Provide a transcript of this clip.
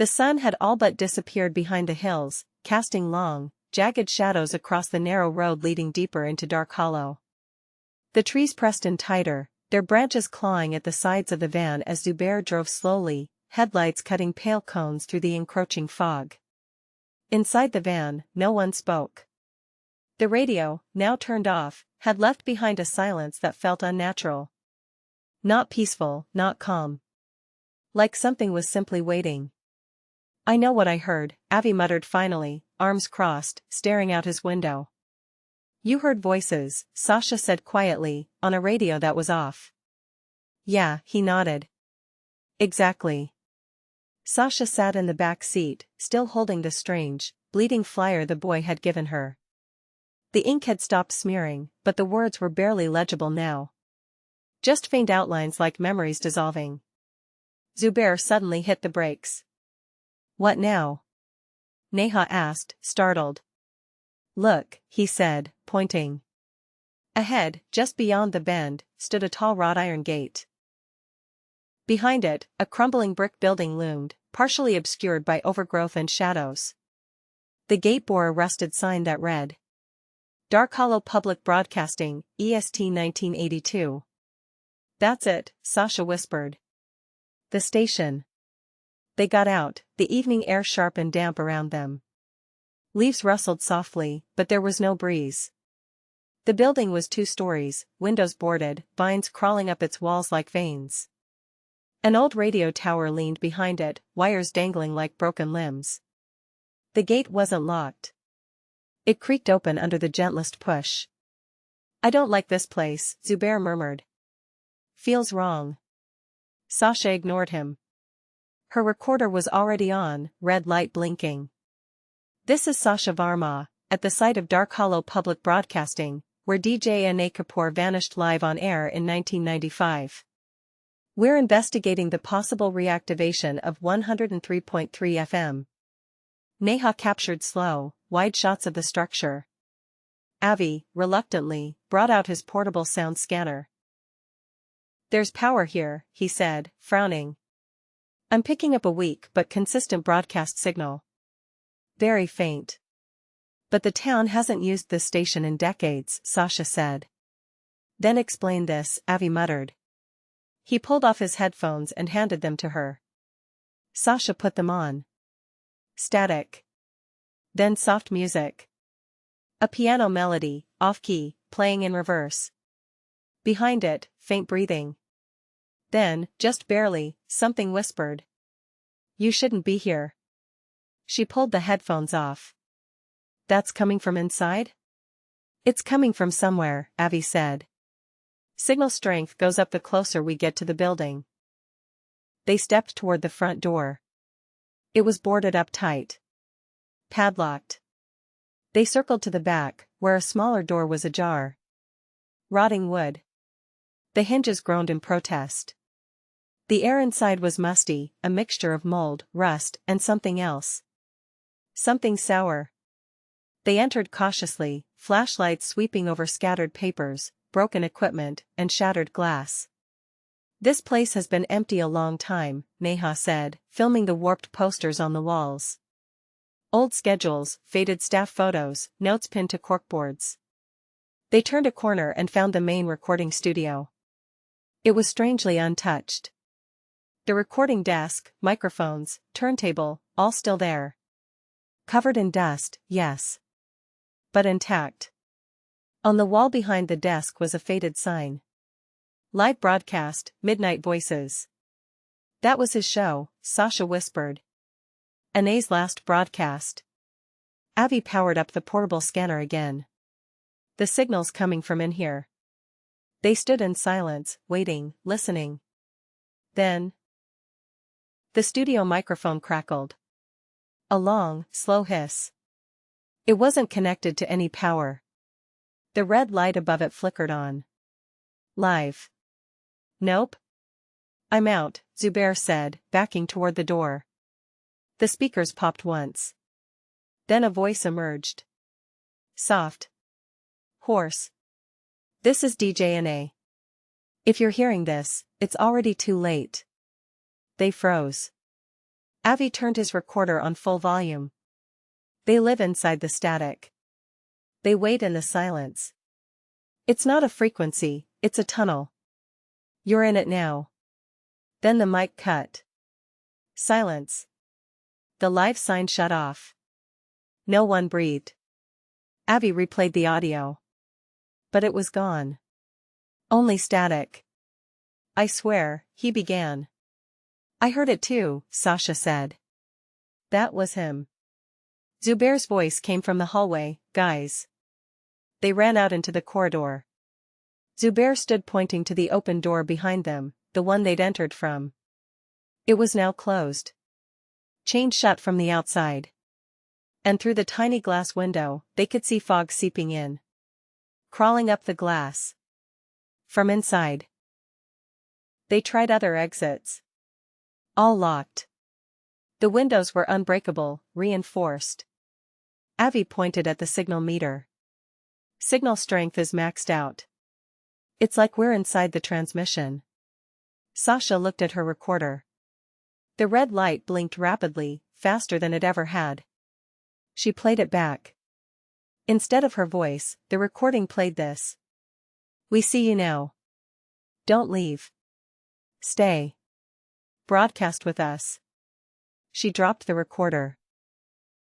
The sun had all but disappeared behind the hills, casting long, jagged shadows across the narrow road leading deeper into Darkhollow. The trees pressed in tighter, their branches clawing at the sides of the van as Zubair drove slowly, headlights cutting pale cones through the encroaching fog. Inside the van, no one spoke. The radio, now turned off, had left behind a silence that felt unnatural. Not peaceful, not calm. Like something was simply waiting. "I know what I heard," Avi muttered finally, arms crossed, staring out his window. "You heard voices," Sasha said quietly, on a radio that was off. "Yeah," he nodded. "Exactly." Sasha sat in the back seat, still holding the strange, bleeding flyer the boy had given her. The ink had stopped smearing, but the words were barely legible now. Just faint outlines like memories dissolving. Zubair suddenly hit the brakes. "What now?" Neha asked, startled. "Look," he said, pointing. Ahead, just beyond the bend, stood a tall wrought iron gate. Behind it, a crumbling brick building loomed, partially obscured by overgrowth and shadows. The gate bore a rusted sign that read, "Darkhollow Public Broadcasting, EST 1982. "That's it," Sasha whispered. "The station." They got out, the evening air sharp and damp around them. Leaves rustled softly, but there was no breeze. The building was 2 stories, windows boarded, vines crawling up its walls like veins. An old radio tower leaned behind it, wires dangling like broken limbs. The gate wasn't locked. It creaked open under the gentlest push. "I don't like this place," Zubair murmured. "Feels wrong." Sasha ignored him. Her recorder was already on, red light blinking. "This is Sasha Verma, at the site of Darkhollow Public Broadcasting, where DJ Anay Kapoor vanished live on air in 1995. We're investigating the possible reactivation of 103.3 FM. Neha captured slow, wide shots of the structure. Avi, reluctantly, brought out his portable sound scanner. "There's power here," he said, frowning. "I'm picking up a weak but consistent broadcast signal. Very faint. But the town hasn't used this station in decades," Sasha said. "Then explain this," Avi muttered. He pulled off his headphones and handed them to her. Sasha put them on. Static. Then soft music. A piano melody, off-key, playing in reverse. Behind it, faint breathing. Then, just barely, something whispered. "You shouldn't be here." She pulled the headphones off. "That's coming from inside?" "It's coming from somewhere," Avi said. "Signal strength goes up the closer we get to the building." They stepped toward the front door. It was boarded up tight. Padlocked. They circled to the back, where a smaller door was ajar. Rotting wood. The hinges groaned in protest. The air inside was musty, a mixture of mold, rust, and something else. Something sour. They entered cautiously, flashlights sweeping over scattered papers, broken equipment, and shattered glass. "This place has been empty a long time," Neha said, filming the warped posters on the walls. Old schedules, faded staff photos, notes pinned to corkboards. They turned a corner and found the main recording studio. It was strangely untouched. The recording desk, microphones, turntable, all still there. Covered in dust, yes. But intact. On the wall behind the desk was a faded sign. "Live broadcast, Midnight Voices." That was his show, Sasha whispered. Anay's last broadcast. Avi powered up the portable scanner again. "The signal's coming from in here." They stood in silence, waiting, listening. Then, the studio microphone crackled. A long, slow hiss. It wasn't connected to any power. The red light above it flickered on. "Live." "Nope." "I'm out," Zubair said, backing toward the door. The speakers popped once. Then a voice emerged. Soft. Hoarse. "This is DJ Anay. If you're hearing this, it's already too late." They froze. Avi turned his recorder on full volume. They live inside the static. They wait in the silence. It's not a frequency, it's a tunnel. You're in it now. Then the mic cut. Silence. The live sign shut off. No one breathed. Avi replayed the audio. But it was gone. Only static. I swear, he began. I heard it too, Sasha said. That was him. Zubair's voice came from the hallway, guys. They ran out into the corridor. Zubair stood pointing to the open door behind them, the one they'd entered from. It was now closed. Chained shut from the outside. And through the tiny glass window, they could see fog seeping in. Crawling up the glass. From inside. They tried other exits. All locked. The windows were unbreakable, reinforced. Avi pointed at the signal meter. Signal strength is maxed out. It's like we're inside the transmission. Sasha looked at her recorder. The red light blinked rapidly, faster than it ever had. She played it back. Instead of her voice, the recording played this. We see you now. Don't leave. Stay. Broadcast with us. She dropped the recorder.